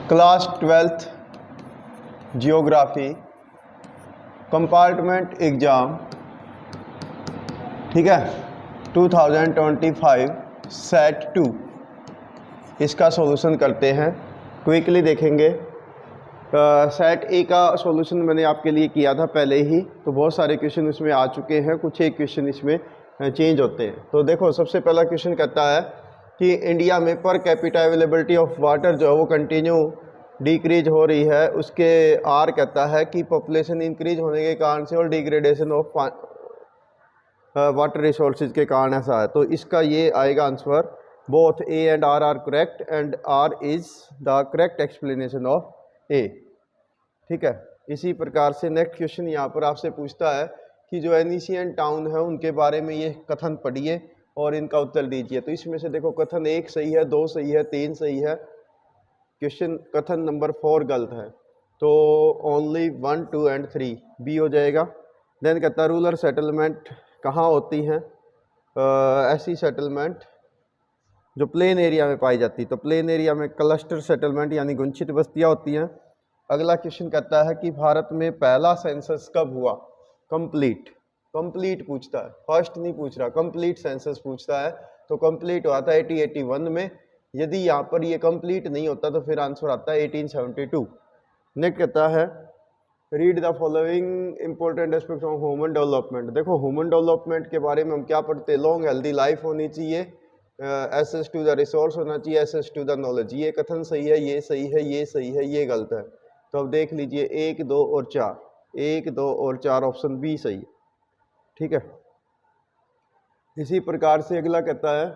Class 12th geography compartment exam, ठीक है, 2025 set 2 इसका सॉल्यूशन करते हैं। क्विकली देखेंगे। सेट ए का सॉल्यूशन मैंने आपके लिए किया था पहले ही, तो बहुत सारे क्वेश्चन इसमें आ चुके हैं, कुछ एक क्वेश्चन इसमें चेंज होते हैं। तो देखो, सबसे पहला क्वेश्चन कहता है कि इंडिया में per capita availability of water जो है वो कंटिन्यू डिक्रीज हो रही है। उसके आर कहता है कि पॉपुलेशन इंक्रीज होने के कारण से और डिग्रेडेशन ऑफ वाटर रिसोर्सेज के कारण ऐसा है। तो इसका ये आएगा answer. Both A and R are correct and R is the correct explanation of A, ठीक है। इसी प्रकार से नेक्स्ट क्वेश्चन यहाँ पर आपसे पूछता है कि जो एनिशियंट टाउन है उनके बारे में ये कथन पढ़िए और इनका उत्तर दीजिए। तो इसमें से देखो, कथन 1 सही है, 2 सही है, 3 सही है। क्वेश्चन कथन नंबर 4 गलत है, तो ओनली 1, 2 एंड 3 बी हो जाएगा। देन कहता है रूरल सेटलमेंट कहाँ होती हैं? ऐसी सेटलमेंट जो प्लेन एरिया में पाई जाती है। तो प्लेन एरिया में क्लस्टर सेटलमेंट यानी गुंछित बस्तियाँ होती हैं। अगला क्वेश्चन कहता है कि भारत में पहला सेंसस कब हुआ? कंप्लीट पूछता है, फर्स्ट नहीं पूछ रहा, कंप्लीट सेंसस पूछता है। तो कंप्लीट हुआ था 1881 में। यदि यहाँ पर ये कंप्लीट नहीं होता तो फिर आंसर आता है 1872। नेक्स्ट कहता है read the following important aspect of human development. देखो, ह्यूमन डेवलपमेंट के बारे में हम क्या पढ़ते हैं? लॉन्ग हेल्दी लाइफ होनी चाहिए, एक्सेस टू द रिसोर्स होना चाहिए, एक्सेस टू द नॉलेज। ये कथन सही है, ये सही है, ये सही है, ये गलत है। तो अब देख लीजिए 1, 2 और 4, 1, 2 और 4 ऑप्शन बी सही है, ठीक है। इसी प्रकार से अगला कहता है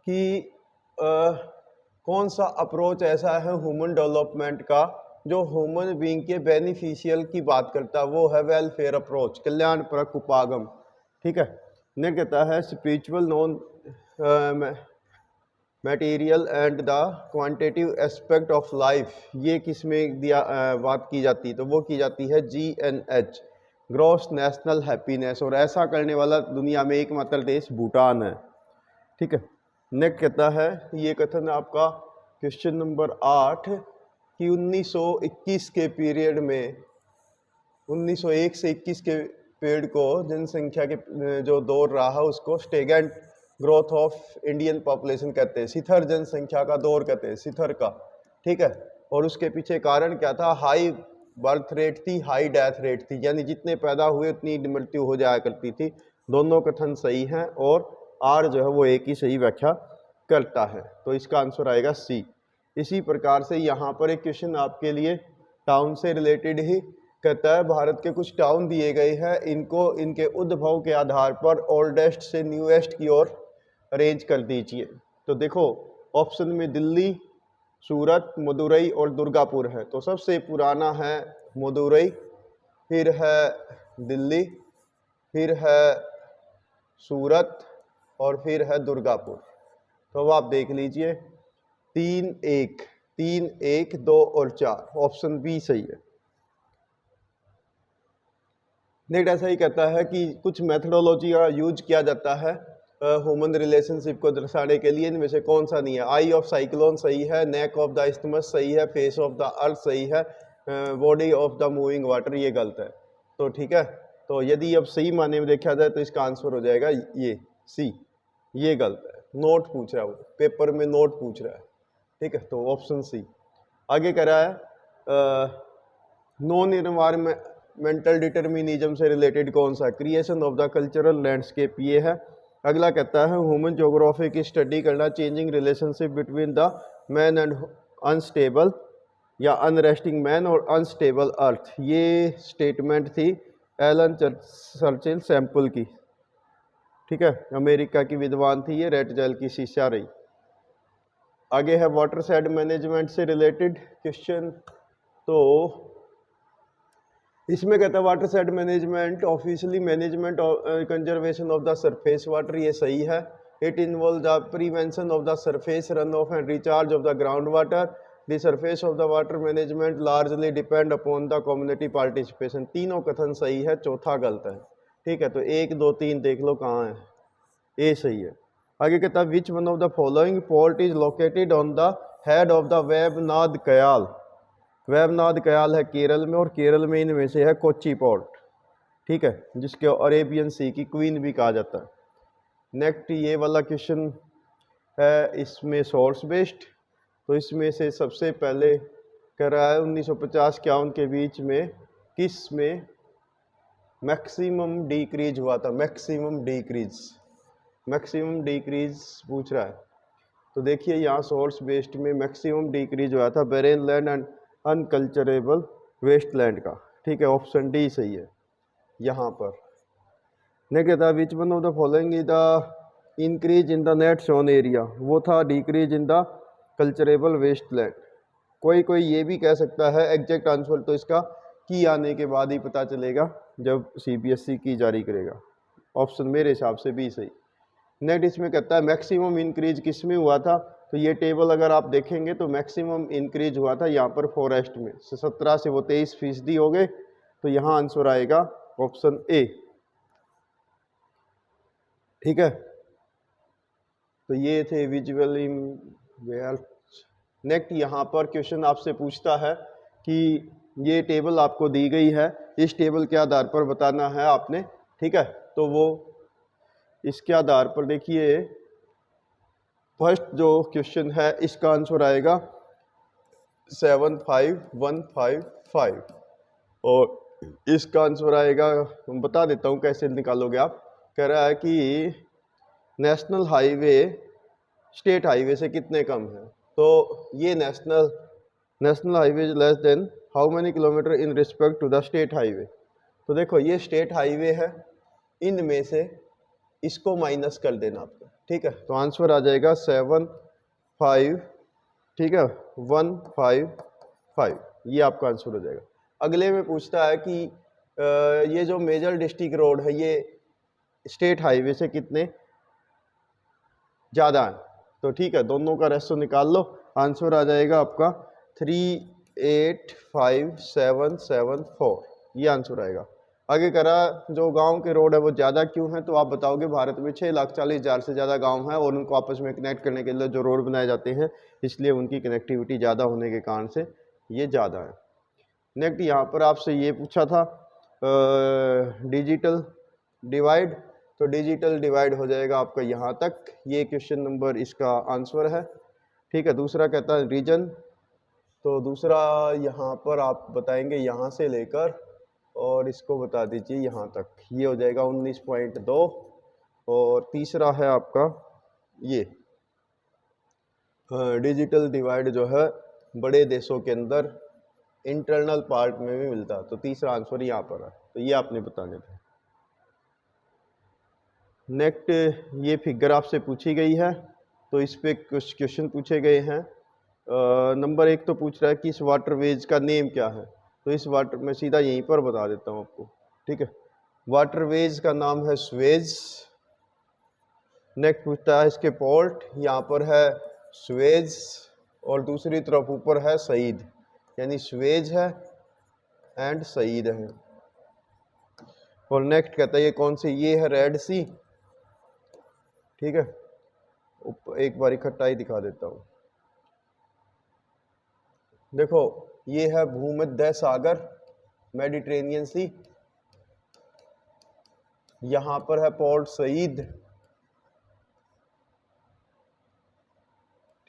कि कौन सा अप्रोच ऐसा है ह्यूमन डेवलपमेंट का जो ह्यूमन बीइंग के बेनिफिशियल की बात करता है? वो है वेलफेयर अप्रोच, कल्याणपरक उपागम, ठीक है। नेक्स्ट कहता है spiritual non material and the quantitative aspect of life. ये किस में दिया बात की जाती है? तो वो की जाती है GNH, ग्रॉस नेशनल हैप्पीनेस। और ऐसा करने वाला दुनिया में एकमात्र देश भूटान है, ठीक है। नेक्स्ट कहता है, ये कथन आपका क्वेश्चन नंबर 8 कि 1921 के पीरियड में 1901 से 21 के पीरियड को जनसंख्या के जो दौर रहा है उसको स्टेगेंट ग्रोथ ऑफ इंडियन पॉपुलेशन कहते हैं, शिखर जनसंख्या का दौर कहते हैं, शिखर का, ठीक है। और उसके पीछे कारण क्या था? हाई बर्थ रेट थी, हाई डेथ रेट थी, यानी जितने पैदा हुए उतनी मृत्यु हो जाया करती थी। दोनों कथन सही हैं और आर जो है वो एक ही सही व्याख्या करता है। तो इसका आंसर आएगा सी। इसी प्रकार से यहाँ पर एक क्वेश्चन आपके लिए टाउन से रिलेटेड ही कहता है भारत के कुछ टाउन दिए गए हैं, इनको इनके उद्भव के आधार पर ओल्डेस्ट से न्यूएस्ट की ओर अरेंज कर दीजिए। तो देखो, ऑप्शन में दिल्ली, सूरत, मदुरई और दुर्गापुर है। तो सबसे पुराना है मदुरई, फिर है दिल्ली, फिर है सूरत और फिर है दुर्गापुर। तो अब आप देख लीजिए 3, 1, 2 और 4 ऑप्शन बी सही है। नेक्स्ट ऐसा ही कहता है कि कुछ मेथडोलॉजी का यूज किया जाता है ह्यूमन रिलेशनशिप को दर्शाने के लिए, इनमें से कौन सा नहीं है? आई ऑफ साइक्लोन सही है, नेक ऑफ द इस्थमस सही है, फेस ऑफ द अर्थ सही है, body of the moving water ये गलत है। तो ठीक है, तो यदि अब सही माने में देखा जाए तो इसका आंसर हो जाएगा ये सी, ये गलत है। नोट पूछ रहा है वो, पेपर में नोट पूछ रहा है, ठीक है। तो ऑप्शन सी। आगे कह रहा है नॉन इन्वायरमेंटल डिटर्मिनिज्म से रिलेटेड कौन सा? Creation of the cultural landscape ये है। अगला कहता है ह्यूमन ज्योग्राफी की स्टडी करना, changing relationship between the man and unstable या अनरेस्टिंग मैन और अनस्टेबल अर्थ। ये स्टेटमेंट थी एलन चर्चिल सैंपल की, ठीक है, अमेरिका की विद्वान थी ये, रेड जेल की शिष्या रही। आगे है वाटर शेड मैनेजमेंट से रिलेटेड क्वेश्चन। तो इसमें कहता है water shade management officially management conservation of the surface water, ये सही है। It involve the prevention of the surface run of and recharge of the ground water. The surface of the water management largely depend upon the community participation. तीनों कथन सही है, चौथा गलत है, ठीक है। तो 1, 2, 3 देख लो कहाँ है, ए सही है। आगे कहता है which one of the following port is located on the head of the Vembanad Kayal. Vembanad Kayal है केरल में, और केरल में इनमें से है कोच्चि पोर्ट, ठीक है, जिसके अरेबियन सी की क्वीन भी कहा जाता है। नेक्स्ट ये वाला क्वेश्चन है इसमें सोर्स बेस्ड, तो इसमें से सबसे पहले कह रहा है 1950-51 के बीच में किस में मैक्सिमम डिक्रीज हुआ था। मैक्सिमम डिक्रीज पूछ रहा है। तो देखिए यहाँ सोर्स बेस्ड में मैक्सिमम डिक्रीज हुआ था Bahrain land and unculturable Westland का, ठीक है, ऑप्शन डी सही है यहाँ पर। ने कहता है which one of the following is the increase in the net sown area, वो था decrease in the culturable wasteland. कोई कोई ये भी कह सकता है, एग्जैक्ट आंसर तो इसका की आने के बाद ही पता चलेगा जब सीबीएसई की जारी करेगा। ऑप्शन मेरे हिसाब से भी सही। नेक्स्ट इसमें कहता है मैक्सिमम इंक्रीज किस में हुआ था, तो ये टेबल अगर आप देखेंगे तो मैक्सिमम इंक्रीज हुआ था यहाँ पर फॉरेस्ट में, 17 से वो 23% हो गए, तो यहाँ आंसर आएगा ऑप्शन ए, ठीक है। तो ये थे विजुअल इन। नेक्स्ट यहाँ पर क्वेश्चन आपसे पूछता है कि ये टेबल आपको दी गई है, इस टेबल के आधार पर बताना है आपने, ठीक है। तो वो इसके आधार पर देखिए फर्स्ट जो क्वेश्चन है इसका आंसर आएगा 75155 और इसका आंसर आएगा, बता देता हूँ कैसे निकालोगे आप। कह रहा है कि नेशनल हाईवे स्टेट हाईवे से कितने कम है, तो ये national highway is less than how many kilometre in respect to the state highway. तो देखो ये स्टेट हाईवे है, इनमें से इसको माइनस कर देना आपको, ठीक है। तो आंसर आ जाएगा 75, ठीक है, 155, ये आपका आंसर हो जाएगा। अगले में पूछता है कि ये जो मेजर डिस्ट्रिक्ट रोड है ये स्टेट हाईवे से कितने ज़्यादा है, तो ठीक है, दोनों का रेशो निकाल लो, आंसर आ जाएगा आपका 385,774, ये आंसर आएगा। आगे करा जो गांव के रोड है वो ज़्यादा क्यों है, तो आप बताओगे भारत में 6,40,000 से ज़्यादा गांव हैं और उनको आपस में कनेक्ट करने के लिए जो रोड बनाए जाते हैं, इसलिए उनकी कनेक्टिविटी ज़्यादा होने के कारण से ये ज़्यादा है। नेक्स्ट यहाँ पर आपसे ये पूछा था डिजिटल डिवाइड, तो डिजिटल डिवाइड हो जाएगा आपका यहाँ तक, ये क्वेश्चन नंबर इसका आंसर है, ठीक है। दूसरा कहता है रीजन, तो दूसरा यहाँ पर आप बताएंगे यहाँ से लेकर और इसको बता दीजिए यहाँ तक, ये हो जाएगा 19.2। और तीसरा है आपका ये डिजिटल डिवाइड जो है बड़े देशों के अंदर इंटरनल पार्ट में भी मिलता है, तो तीसरा आंसर यहाँ पर है, तो ये आपने बताने थे। नेक्स्ट ये फिगर आपसे पूछी गई है, तो इस पे कुछ क्वेश्चन पूछे गए हैं। नंबर 1 तो पूछ रहा है कि इस वाटरवेज का नेम क्या है, तो इस वाटर मैं सीधा यहीं पर बता देता हूँ आपको, ठीक है। वाटरवेज का नाम है सुएज। नेक्स्ट पूछता है इसके पोर्ट, यहाँ पर है सुएज और दूसरी तरफ ऊपर है सईद, यानी सुएज है एंड सईद है। और नेक्स्ट कहता है ये कौन सी, ये है रेड सी, ठीक है। एक बार इकट्ठा ही दिखा देता हूँ, देखो ये है भूमध्य सागर मेडिटेरेनियन सी, यहाँ पर है पोर्ट सईद,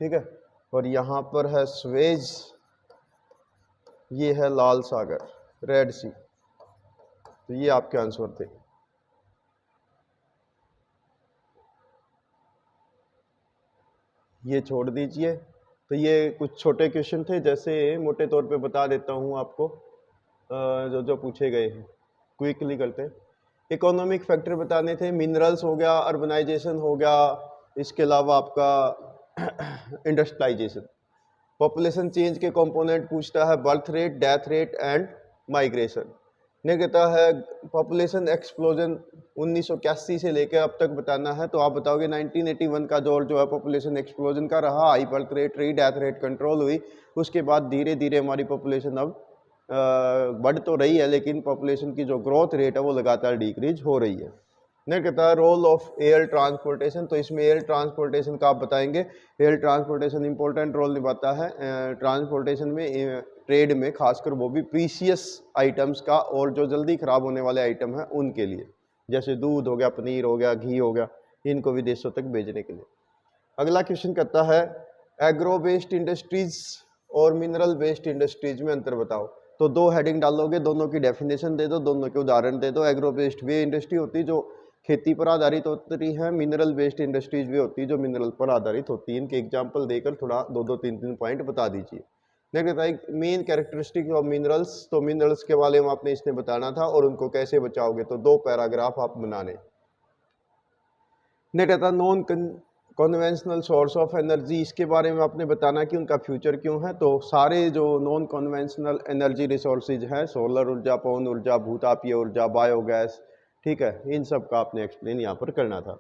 ठीक है, और यहाँ पर है सुएज, ये है लाल सागर रेड सी। तो ये आपके आंसर थे। ये छोड़ दीजिए, तो ये कुछ छोटे क्वेश्चन थे, जैसे मोटे तौर पे बता देता हूँ आपको जो जो पूछे गए हैं, क्विकली करते हैं। इकोनॉमिक फैक्टर बताने थे, मिनरल्स हो गया, अर्बनाइजेशन हो गया, इसके अलावा आपका इंडस्ट्रियलाइजेशन। पॉपुलेशन चेंज के कंपोनेंट पूछता है birth rate, death rate and migration. ने कहता है पॉपुलेशन एक्सप्लोजन 1981 से लेकर अब तक बताना है, तो आप बताओगे 1981 का दौर जो है पॉपुलेशन एक्सप्लोजन का रहा, हाई बर्थ रेट रही, डेथ रेट कंट्रोल हुई, उसके बाद धीरे धीरे हमारी पॉपुलेशन अब बढ़ तो रही है, लेकिन पॉपुलेशन की जो ग्रोथ रेट है वो लगातार डिक्रीज हो रही है। नेक्स्ट कहता है रोल ऑफ एयर ट्रांसपोर्टेशन। तो इसमें एयर ट्रांसपोर्टेशन का आप बताएंगे। एयर ट्रांसपोर्टेशन इंपॉर्टेंट रोल निभाता है ट्रांसपोर्टेशन में, ट्रेड में, खासकर वो भी प्रीशियस आइटम्स का, और जो जल्दी खराब होने वाले आइटम हैं उनके लिए, जैसे दूध हो गया, पनीर हो गया, घी हो गया, इनको विदेशों तक भेजने के लिए। अगला क्वेश्चन कहता है एग्रो बेस्ड इंडस्ट्रीज और मिनरल बेस्ड इंडस्ट्रीज में अंतर बताओ। तो दो हेडिंग डालोगे, दोनों की डेफिनेशन दे दो, दोनों के उदाहरण दे दो। एग्रो बेस्ड वे इंडस्ट्री होती है जो खेती पर आधारित होती है, मिनरल बेस्ड इंडस्ट्रीज भी होती है जो मिनरल पर आधारित होती है। इनके एग्जाम्पल देकर थोड़ा दो दो तीन तीन पॉइंट बता दीजिए। Next main characteristic of minerals. तो मिनरल्स के बारे में आपने इसने बताना था और उनको कैसे बचाओगे, तो दो पैराग्राफ आप बनाने। नेक्स्ट आता non conventional source of energy. इसके बारे में आपने बताना कि उनका फ्यूचर क्यों है। तो सारे जो नॉन कन्वेंशनल एनर्जी रिसोर्सेज हैं, सोलर ऊर्जा, पवन ऊर्जा, भूतापीय ऊर्जा, बायोगैस, ठीक है, इन सब का आपने एक्सप्लेन यहाँ पर करना था।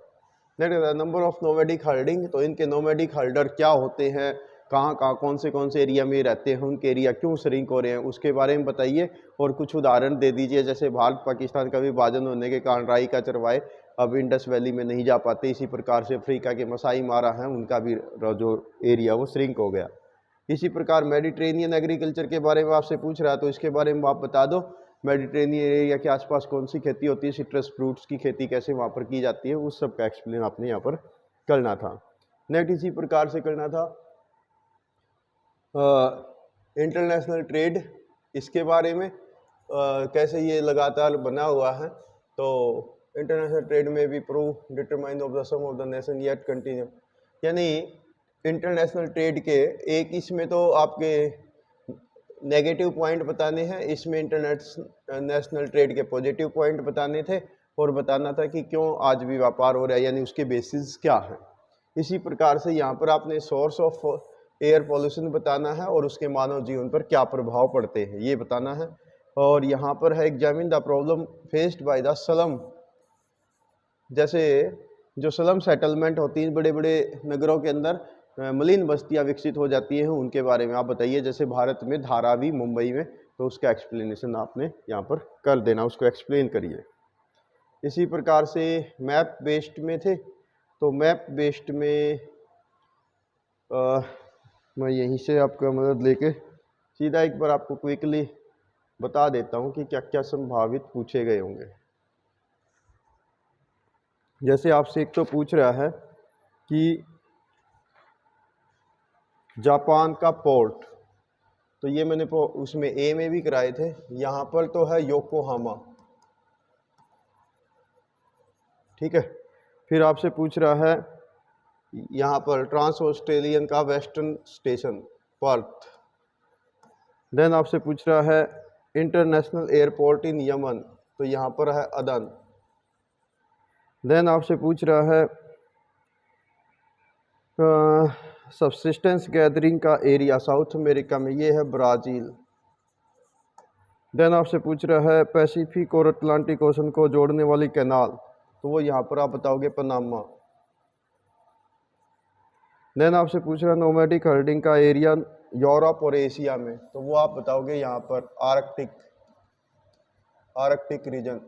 Next number of nomadic herding. तो इनके नोमैडिक हर्डर क्या होते हैं, कहाँ कहाँ कौन से एरिया में रहते हैं, उनके एरिया क्यों श्रिंक हो रहे हैं, उसके बारे में बताइए और कुछ उदाहरण दे दीजिए। जैसे भारत पाकिस्तान का विभाजन होने के कारण राई का चरवाहे अब इंडस वैली में नहीं जा पाते, इसी प्रकार से अफ्रीका के मसाई मारा हैं, उनका भी जो एरिया वो श्रिंक हो गया। इसी प्रकार मेडिटेरेनियन एग्रीकल्चर के बारे में आपसे पूछ रहा है, तो इसके बारे में आप बता दो मेडिटेरेनियन एरिया के आसपास कौन सी खेती होती है, सिट्रस फ्रूट्स की खेती कैसे वहाँ पर की जाती है, उस सब का एक्सप्लेन आपने यहाँ पर करना था। नेक्स्ट इसी प्रकार से करना था इंटरनेशनल ट्रेड, इसके बारे में कैसे ये लगातार बना हुआ है। तो इंटरनेशनल ट्रेड में भी prove determine of the sum of the nation yet continue, यानी इंटरनेशनल ट्रेड के एक इसमें तो आपके नेगेटिव पॉइंट बताने हैं, इसमें इंटरनेशनल ट्रेड के पॉजिटिव पॉइंट बताने थे और बताना था कि क्यों आज भी व्यापार हो रहा है, यानी उसके बेसिस क्या है। इसी प्रकार से यहाँ पर आपने सोर्स ऑफ एयर पॉल्यूशन बताना है और उसके मानव जीवन पर क्या प्रभाव पड़ते हैं ये बताना है। और यहाँ पर है examine the problem faced by the slum. जैसे जो स्लम सेटलमेंट होती है बड़े बड़े नगरों के अंदर, मलिन बस्तियां विकसित हो जाती हैं, उनके बारे में आप बताइए। जैसे भारत में धारावी मुंबई में, तो उसका एक्सप्लेनेशन आपने यहाँ पर कर देना, उसको एक्सप्लेन करिए। इसी प्रकार से मैप बेस्ड में थे, तो मैप बेस्ड में मैं यहीं से आपका मदद लेके सीधा एक बार आपको क्विकली बता देता हूँ कि क्या क्या संभावित पूछे गए होंगे। जैसे आपसे एक तो पूछ रहा है कि जापान का पोर्ट, तो ये मैंने उसमें ए में भी कराए थे, यहाँ पर तो है योकोहामा, ठीक है। फिर आपसे पूछ रहा है यहाँ पर ट्रांस ऑस्ट्रेलियन का वेस्टर्न स्टेशन पर्थ। देन आपसे पूछ रहा है इंटरनेशनल एयरपोर्ट इन यमन, तो यहाँ पर है अदन। देन आपसे पूछ रहा है सबसिस्टेंस गैदरिंग का एरिया साउथ अमेरिका में, ये है ब्राज़ील। देन आपसे पूछ रहा है पैसिफिक और अटलांटिक ओशन को जोड़ने वाली कैनाल, तो वो यहाँ पर आप बताओगे पनामा। देन आपसे पूछ रहा है नोमैडिक हर्डिंग का एरिया यूरोप और एशिया में, तो वो आप बताओगे यहाँ पर आर्कटिक रीजन।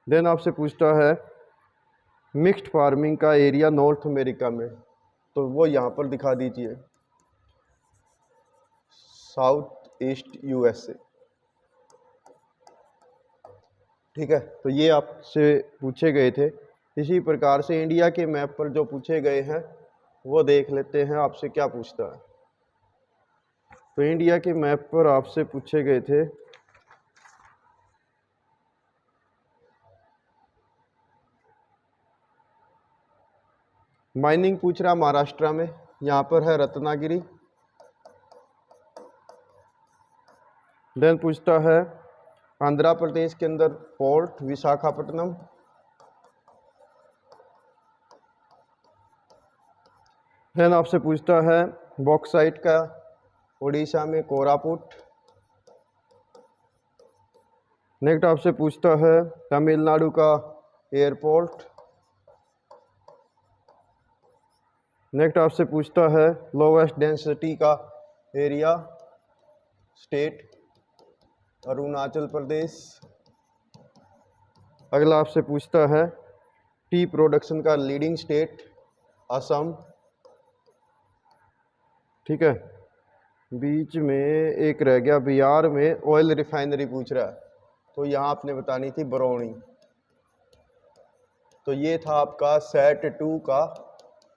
देन आपसे पूछता है मिक्स्ड फार्मिंग का एरिया नॉर्थ अमेरिका में, तो वो यहाँ पर दिखा दीजिए साउथ ईस्ट यूएसए, ठीक है। तो ये आपसे पूछे गए थे। इसी प्रकार से इंडिया के मैप पर जो पूछे गए हैं वो देख लेते हैं आपसे क्या पूछता है। तो इंडिया के मैप पर आपसे पूछे गए थे माइनिंग पूछ रहा महाराष्ट्र में, यहाँ पर है रत्नागिरी। देन पूछता है आंध्र प्रदेश के अंदर पोर्ट विशाखापट्टनम। देन आपसे पूछता है बॉक्साइट का उड़ीसा में कोरापुट। नेक्स्ट आपसे पूछता है तमिलनाडु का एयरपोर्ट। नेक्स्ट आपसे पूछता है लोवेस्ट डेंसिटी का एरिया स्टेट अरुणाचल प्रदेश। अगला आपसे पूछता है टी प्रोडक्शन का लीडिंग स्टेट असम। ठीक है, बीच में एक रह गया, बिहार में ऑयल रिफाइनरी पूछ रहा है, तो यहाँ आपने बतानी थी बरौनी। तो ये था आपका सेट 2 का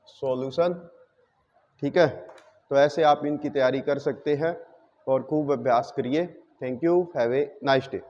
सॉल्यूशन। ठीक है, तो ऐसे आप इनकी तैयारी कर सकते हैं और खूब अभ्यास करिए। Thank you, have a nice day.